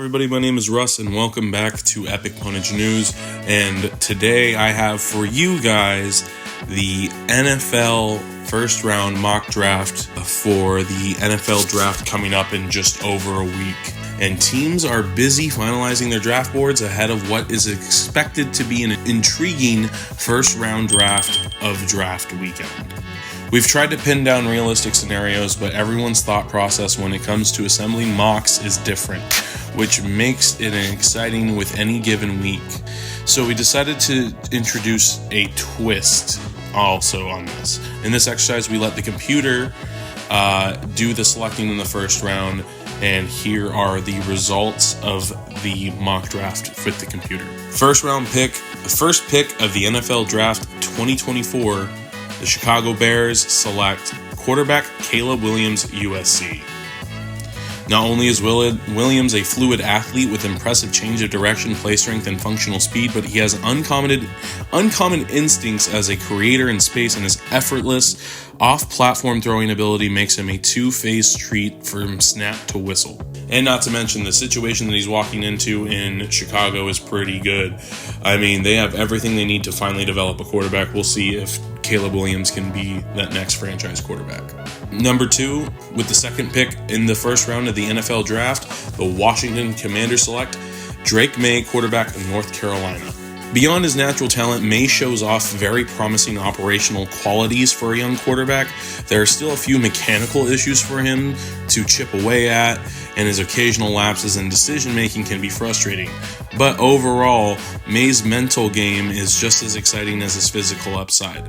everybody, my name is Russ and welcome back to Epic Pwnage News, and today I have for you guys the NFL first round mock draft for the NFL draft coming up in just over a week. And teams are busy finalizing their draft boards ahead of what is expected to be an intriguing first round draft of draft weekend. We've tried to pin down realistic scenarios, but everyone's thought process when it comes to assembling mocks is different, which makes it exciting with any given week. So we decided to introduce a twist also on this. In this exercise, we let the computer do the selecting in the first round, and here are the results of the mock draft with the computer. First pick of the NFL draft 2024, the Chicago Bears select quarterback Caleb Williams, USC. Not only is Williams a fluid athlete with impressive change of direction, play strength, and functional speed, but he has uncommon instincts as a creator in space, and his effortless off-platform throwing ability makes him a two-phase treat from snap to whistle. And not to mention, the situation that he's walking into in Chicago is pretty good. I mean, they have everything they need to finally develop a quarterback. We'll see if Caleb Williams can be that next franchise quarterback. Number 2, with the second pick in the first round of the NFL draft, the Washington Commanders select Drake May, quarterback of North Carolina. Beyond his natural talent, May shows off very promising operational qualities for a young quarterback. There are still a few mechanical issues for him to chip away at, and his occasional lapses in decision-making can be frustrating. But overall, May's mental game is just as exciting as his physical upside.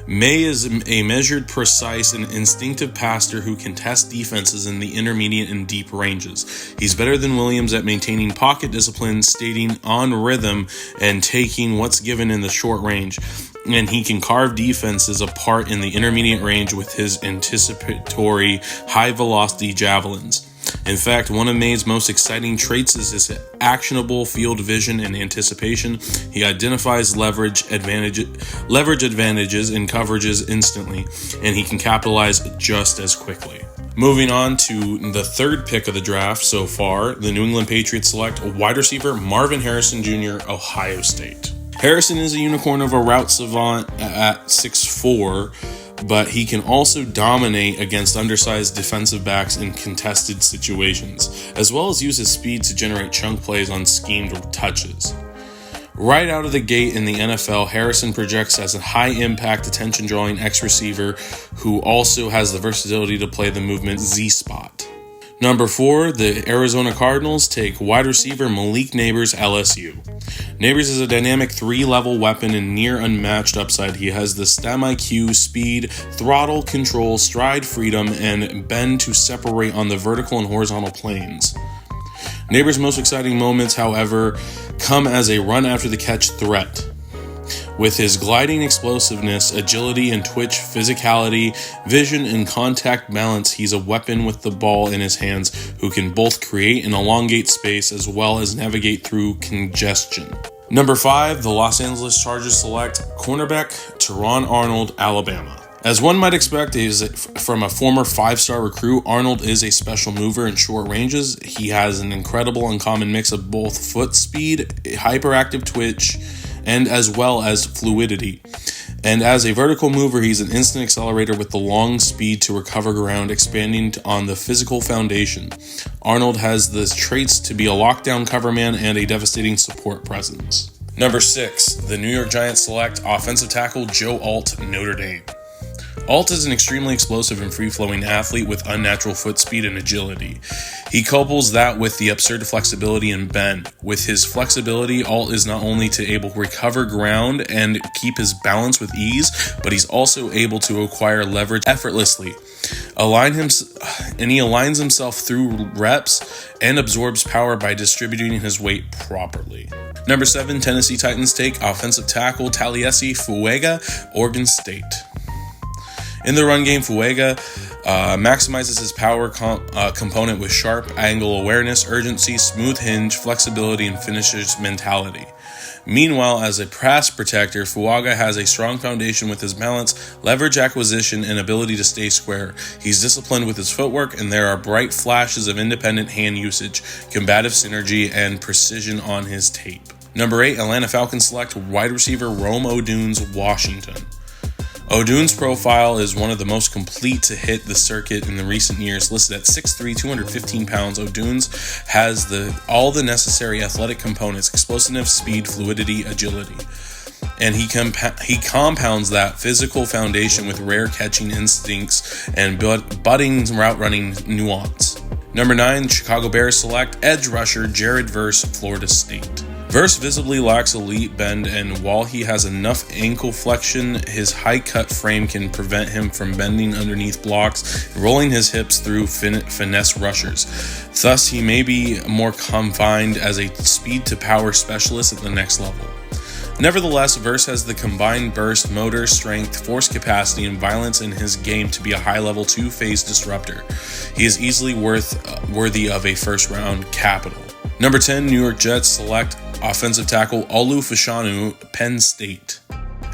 May is a measured, precise, and instinctive passer who can test defenses in the intermediate and deep ranges. He's better than Williams at maintaining pocket discipline, staying on rhythm, and taking what's given in the short range. And he can carve defenses apart in the intermediate range with his anticipatory, high-velocity javelins. In fact, one of May's most exciting traits is his actionable field vision and anticipation. He identifies leverage advantages and coverages instantly, and he can capitalize just as quickly. Moving on to the third pick of the draft so far, the New England Patriots select wide receiver Marvin Harrison Jr., Ohio State. Harrison is a unicorn of a route savant at 6'4", but he can also dominate against undersized defensive backs in contested situations, as well as use his speed to generate chunk plays on schemed touches. Right out of the gate in the NFL, Harrison projects as a high-impact, attention-drawing X-receiver who also has the versatility to play the movement Z-spot. Number 4, the Arizona Cardinals take wide receiver Malik Nabers, LSU. Nabers is a dynamic 3-level weapon and near unmatched upside. He has the STEM IQ, speed, throttle control, stride freedom, and bend to separate on the vertical and horizontal planes. Nabers' most exciting moments, however, come as a run-after-the-catch threat. With his gliding explosiveness, agility and twitch, physicality, vision, and contact balance, he's a weapon with the ball in his hands who can both create and elongate space as well as navigate through congestion. Number 5, the Los Angeles Chargers select cornerback Teron Arnold, Alabama. As one might expect from a former 5-star recruit, Arnold is a special mover in short ranges. He has an incredible uncommon mix of both foot speed, hyperactive twitch, and as well as fluidity. And as a vertical mover, he's an instant accelerator with the long speed to recover ground, expanding on the physical foundation. Arnold has the traits to be a lockdown cover man and a devastating support presence. Number 6, the New York Giants select offensive tackle Joe Alt, Notre Dame. Alt is an extremely explosive and free-flowing athlete with unnatural foot speed and agility. He couples that with the absurd flexibility and bend. With his flexibility, Alt is not only able to recover ground and keep his balance with ease, but he's also able to acquire leverage effortlessly. He aligns himself through reps and absorbs power by distributing his weight properly. Number 7, Tennessee Titans take offensive tackle Taliesin Fuega, Oregon State. In the run game, Fuega maximizes his power component with sharp angle awareness, urgency, smooth hinge, flexibility, and finisher's mentality. Meanwhile, as a pass protector, Pwnage has a strong foundation with his balance, leverage acquisition, and ability to stay square. He's disciplined with his footwork, and there are bright flashes of independent hand usage, combative synergy, and precision on his tape. Number 8, Atlanta Falcons select wide receiver Rome Odunes, Washington. Odunes' profile is one of the most complete to hit the circuit in the recent years. Listed at 6'3", 215 pounds, Odunes has all the necessary athletic components: explosiveness, speed, fluidity, agility. And he compounds that physical foundation with rare catching instincts and budding route running nuance. Number 9, Chicago Bears select edge rusher Jared Verse, Florida State. Verse visibly lacks elite bend, and while he has enough ankle flexion, his high-cut frame can prevent him from bending underneath blocks and rolling his hips through finesse rushers. Thus, he may be more confined as a speed-to-power specialist at the next level. Nevertheless, Verse has the combined burst, motor, strength, force capacity, and violence in his game to be a high-level two-phase disruptor. He is easily worthy of a first-round capital. Number 10, New York Jets select offensive tackle Olu Fashanu, Penn State.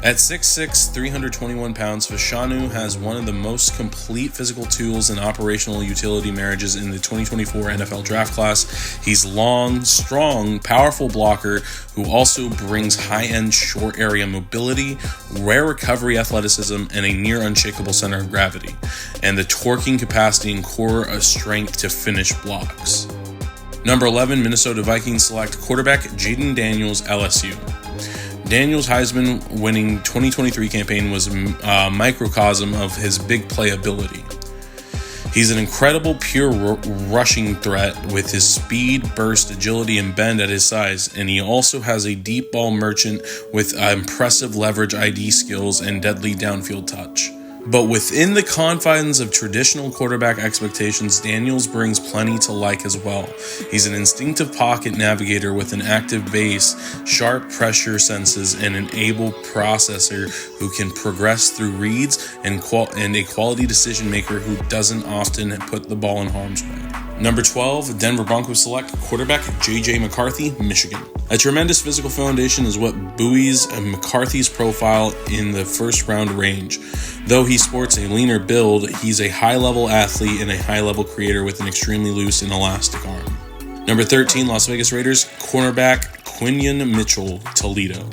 At 6'6", 321 pounds, Fashanu has one of the most complete physical tools and operational utility marriages in the 2024 NFL draft class. He's long, strong, powerful blocker who also brings high-end short area mobility, rare recovery athleticism, and a near unshakable center of gravity, and the torquing capacity and core strength to finish blocks. Number 11, Minnesota Vikings select quarterback Jaden Daniels, LSU. Daniels' Heisman-winning 2023 campaign was a microcosm of his big play ability. He's an incredible pure rushing threat with his speed, burst, agility, and bend at his size, and he also has a deep ball merchant with impressive leverage ID skills and deadly downfield touch. But within the confines of traditional quarterback expectations, Daniels brings plenty to like as well. He's an instinctive pocket navigator with an active base, sharp pressure senses, and an able processor who can progress through reads, and a quality decision maker who doesn't often put the ball in harm's way. Number 12, Denver Broncos select quarterback J.J. McCarthy, Michigan. A tremendous physical foundation is what buoys McCarthy's profile in the first round range. Though he sports a leaner build, he's a high-level athlete and a high-level creator with an extremely loose and elastic arm. Number 13, Las Vegas Raiders cornerback Quinyon Mitchell, Toledo.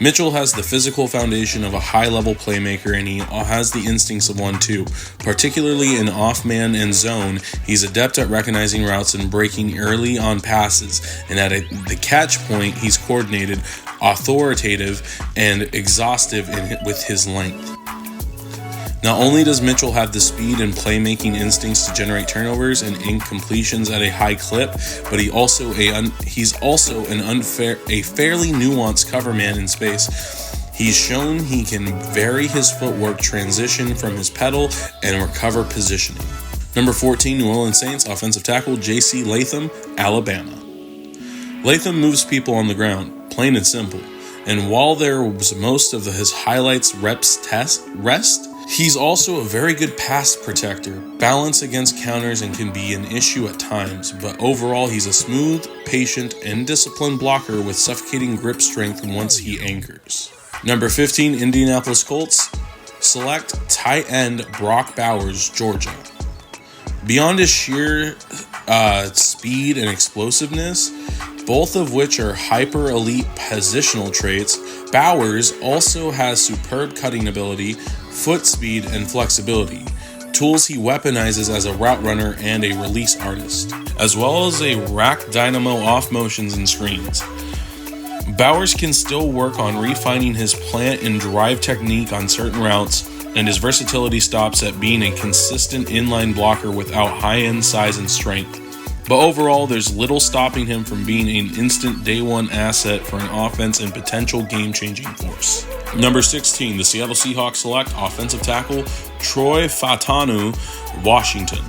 Mitchell has the physical foundation of a high-level playmaker, and he has the instincts of one too. Particularly in off-man and zone, he's adept at recognizing routes and breaking early on passes, and at the catch point, he's coordinated, authoritative, and exhaustive with his length. Not only does Mitchell have the speed and playmaking instincts to generate turnovers and incompletions at a high clip, but he's also a fairly nuanced cover man in space. He's shown he can vary his footwork, transition from his pedal, and recover positioning. Number 14, New Orleans Saints offensive tackle J.C. Latham, Alabama. Latham moves people on the ground, plain and simple. And while there was most of his highlights rest, he's also a very good pass protector, balance against counters, and can be an issue at times, but overall he's a smooth, patient, and disciplined blocker with suffocating grip strength once he anchors. Number 15, Indianapolis Colts select tight end Brock Bowers, Georgia. Beyond his sheer speed and explosiveness, both of which are hyper-elite positional traits, Bowers also has superb cutting ability, foot speed, and flexibility, tools he weaponizes as a route runner and a release artist, as well as a rack dynamo off motions and screens. Bowers can still work on refining his plant and drive technique on certain routes, and his versatility stops at being a consistent inline blocker without high-end size and strength. But overall, there's little stopping him from being an instant day one asset for an offense and potential game-changing force. Number 16, the Seattle Seahawks select offensive tackle Troy Fautanu, Washington.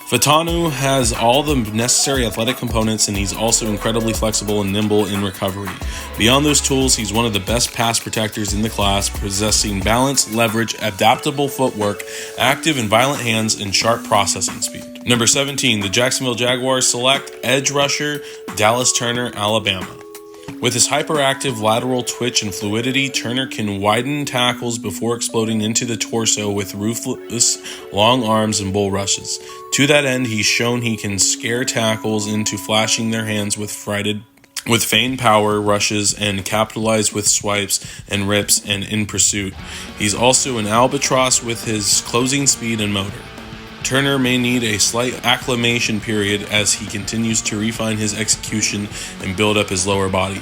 Fautanu has all the necessary athletic components, and he's also incredibly flexible and nimble in recovery. Beyond those tools, he's one of the best pass protectors in the class, possessing balance, leverage, adaptable footwork, active and violent hands, and sharp processing speed. Number 17, the Jacksonville Jaguars select edge rusher Dallas Turner, Alabama. With his hyperactive lateral twitch and fluidity, Turner can widen tackles before exploding into the torso with ruthless long arms and bull rushes. To that end, he's shown he can scare tackles into flashing their hands with feigned power rushes and capitalize with swipes and rips and in pursuit. He's also an albatross with his closing speed and motor. Turner may need a slight acclimation period as he continues to refine his execution and build up his lower body.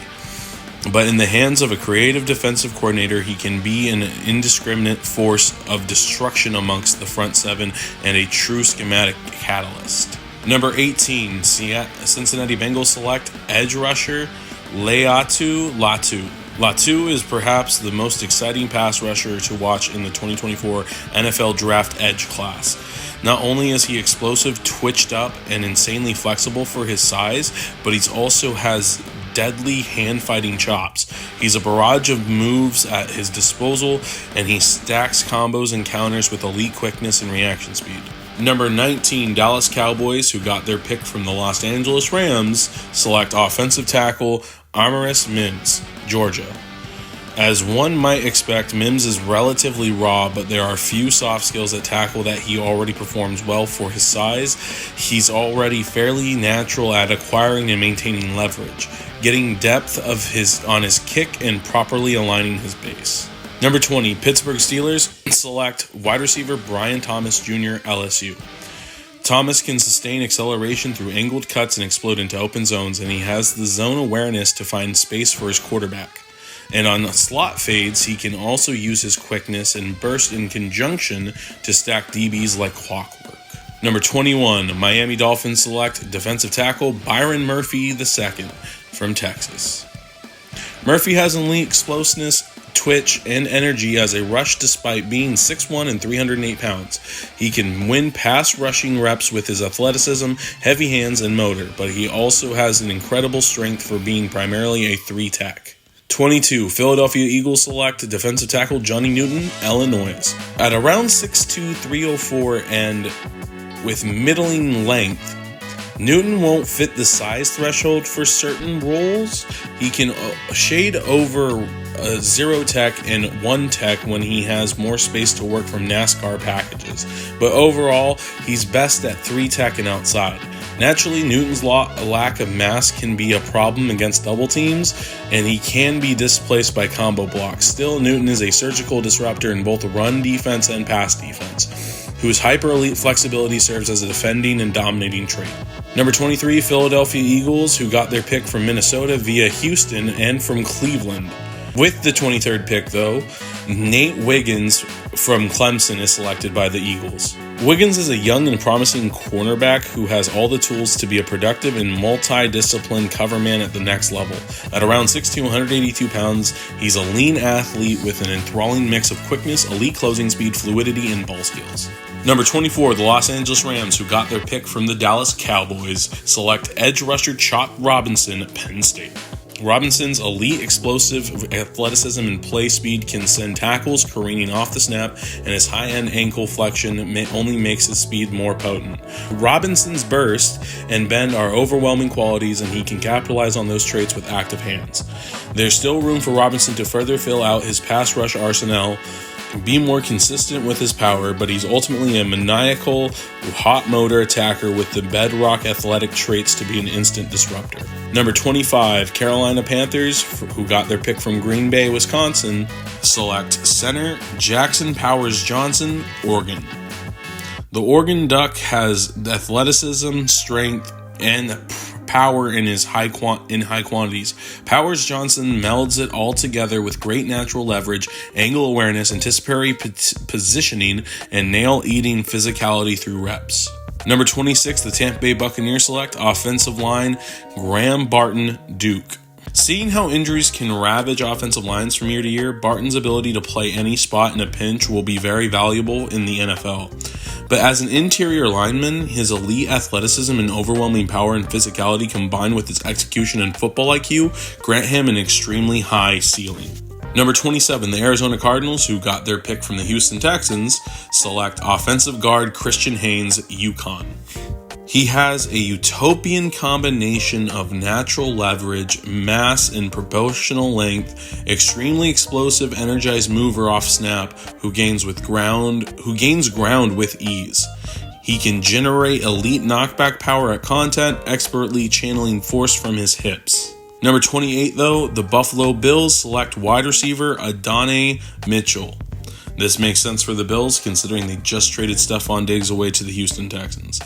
But in the hands of a creative defensive coordinator, he can be an indiscriminate force of destruction amongst the front seven and a true schematic catalyst. Number 18, Cincinnati Bengals select edge rusher Laiatu Latu. Latu is perhaps the most exciting pass rusher to watch in the 2024 NFL Draft Edge class. Not only is he explosive, twitched up, and insanely flexible for his size, but he also has deadly hand-fighting chops. He's a barrage of moves at his disposal, and he stacks combos and counters with elite quickness and reaction speed. Number 19, Dallas Cowboys, who got their pick from the Los Angeles Rams, select offensive tackle Amaris Mims, Georgia. As one might expect, Mims is relatively raw, but there are few soft skills at tackle that he already performs well for his size. He's already fairly natural at acquiring and maintaining leverage, getting depth on his kick and properly aligning his base. Number 20, Pittsburgh Steelers select wide receiver Brian Thomas Jr., LSU. Thomas can sustain acceleration through angled cuts and explode into open zones, and he has the zone awareness to find space for his quarterback. And on slot fades, he can also use his quickness and burst in conjunction to stack DBs like clockwork. Number 21, Miami Dolphins select defensive tackle Byron Murphy II from Texas. Murphy has elite explosiveness, twitch, and energy as a rush despite being 6'1" and 308 pounds. He can win pass rushing reps with his athleticism, heavy hands, and motor, but he also has an incredible strength for being primarily a 3-tech. 22, Philadelphia Eagles select defensive tackle Johnny Newton, Illinois. At around 6'2", 304, and with middling length, Newton won't fit the size threshold for certain roles. He can shade over 0-tech and 1-tech when he has more space to work from NASCAR packages. But overall, he's best at 3-tech and outside. Naturally, Newton's lack of mass can be a problem against double teams, and he can be displaced by combo blocks. Still, Newton is a surgical disruptor in both run defense and pass defense, whose hyper-elite flexibility serves as a defending and dominating trait. Number 23, Philadelphia Eagles, who got their pick from Minnesota via Houston and from Cleveland. With the 23rd pick, though, Nate Wiggins from Clemson is selected by the Eagles. Wiggins is a young and promising cornerback who has all the tools to be a productive and multi-disciplined cover man at the next level. At around 6'2", 182 pounds, he's a lean athlete with an enthralling mix of quickness, elite closing speed, fluidity, and ball skills. Number 24, the Los Angeles Rams, who got their pick from the Dallas Cowboys, select edge rusher Chop Robinson, Penn State. Robinson's elite explosive athleticism and play speed can send tackles careening off the snap, and his high-end ankle flexion only makes his speed more potent. Robinson's burst and bend are overwhelming qualities, and he can capitalize on those traits with active hands. There's still room for Robinson to further fill out his pass rush arsenal, be more consistent with his power, but he's ultimately a maniacal, hot motor attacker with the bedrock athletic traits to be an instant disruptor. Number 25, Carolina Panthers, who got their pick from Green Bay, Wisconsin, select center Jackson Powers Johnson, Oregon. The Oregon Duck has athleticism, strength, and power in high quantities. Powers Johnson melds it all together with great natural leverage, angle awareness, anticipatory positioning, and nail-eating physicality through reps. Number 26, the Tampa Bay Buccaneers select offensive line Graham Barton, Duke. Seeing how injuries can ravage offensive lines from year to year, Barton's ability to play any spot in a pinch will be very valuable in the NFL. But as an interior lineman, his elite athleticism and overwhelming power and physicality combined with his execution and football IQ grant him an extremely high ceiling. Number 27, the Arizona Cardinals, who got their pick from the Houston Texans, select offensive guard Christian Haynes, UConn. He has a utopian combination of natural leverage, mass, and proportional length, extremely explosive, energized mover off snap who gains ground with ease. He can generate elite knockback power at contact, expertly channeling force from his hips. Number 28, though, the Buffalo Bills select wide receiver Adonai Mitchell. This makes sense for the Bills, considering they just traded Stephon Diggs away to the Houston Texans.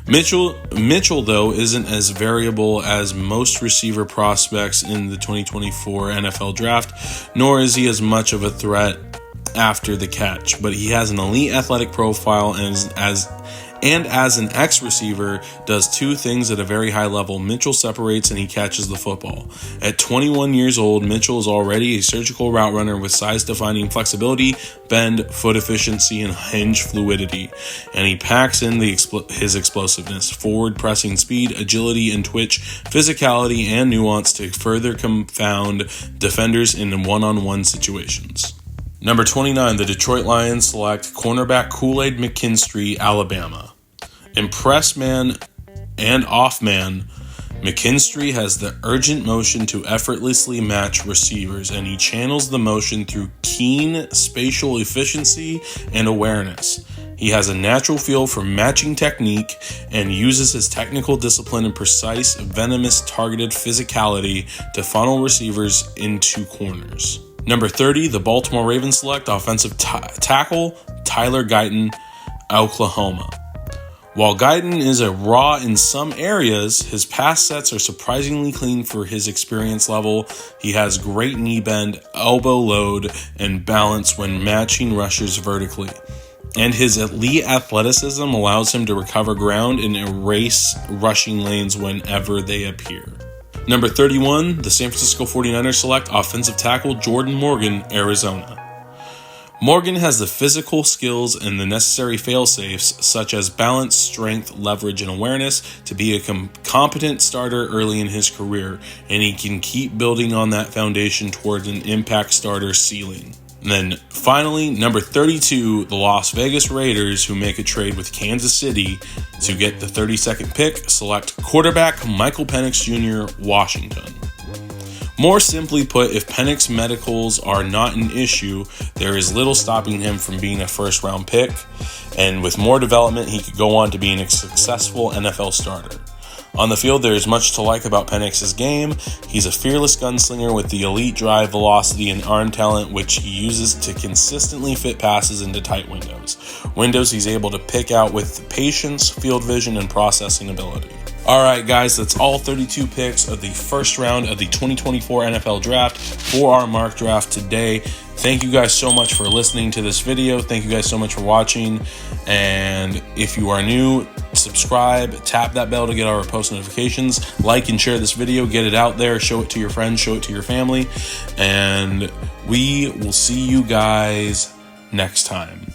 Mitchell, though, isn't as variable as most receiver prospects in the 2024 NFL Draft, nor is he as much of a threat after the catch, but he has an elite athletic profile and as an X-receiver does two things at a very high level. Mitchell separates and he catches the football. At 21 years old, Mitchell is already a surgical route runner with size-defining flexibility, bend, foot efficiency, and hinge fluidity. And he packs in his explosiveness, forward pressing speed, agility and twitch, physicality, and nuance to further confound defenders in one-on-one situations. Number 29, the Detroit Lions select cornerback Kool-Aid McKinstry, Alabama. In press man and off man, McKinstry has the urgent motion to effortlessly match receivers, and he channels the motion through keen spatial efficiency and awareness. He has a natural feel for matching technique and uses his technical discipline and precise, venomous, targeted physicality to funnel receivers into corners. Number 30, the Baltimore Ravens select offensive tackle Tyler Guyton, Oklahoma. While Guyton is a raw in some areas, his pass sets are surprisingly clean for his experience level. He has great knee bend, elbow load, and balance when matching rushers vertically. And his elite athleticism allows him to recover ground and erase rushing lanes whenever they appear. Number 31, the San Francisco 49ers select offensive tackle Jordan Morgan, Arizona. Morgan has the physical skills and the necessary fail-safes, such as balance, strength, leverage, and awareness, to be a competent starter early in his career, and he can keep building on that foundation towards an impact starter ceiling. And then finally, number 32, the Las Vegas Raiders, who make a trade with Kansas City to get the 32nd pick, select quarterback Michael Penix Jr., Washington. More simply put, if Penix's medicals are not an issue, there is little stopping him from being a first-round pick, and with more development, he could go on to being a successful NFL starter. On the field, there is much to like about Penix's game. He's a fearless gunslinger with the elite drive, velocity, and arm talent, which he uses to consistently fit passes into tight windows. Windows he's able to pick out with patience, field vision, and processing ability. All right, guys, that's all 32 picks of the first round of the 2024 NFL Draft for our mock draft today. Thank you guys so much for listening to this video. Thank you guys so much for watching. And if you are new, subscribe, tap that bell to get our post notifications, like and share this video, get it out there, show it to your friends, show it to your family, and we will see you guys next time.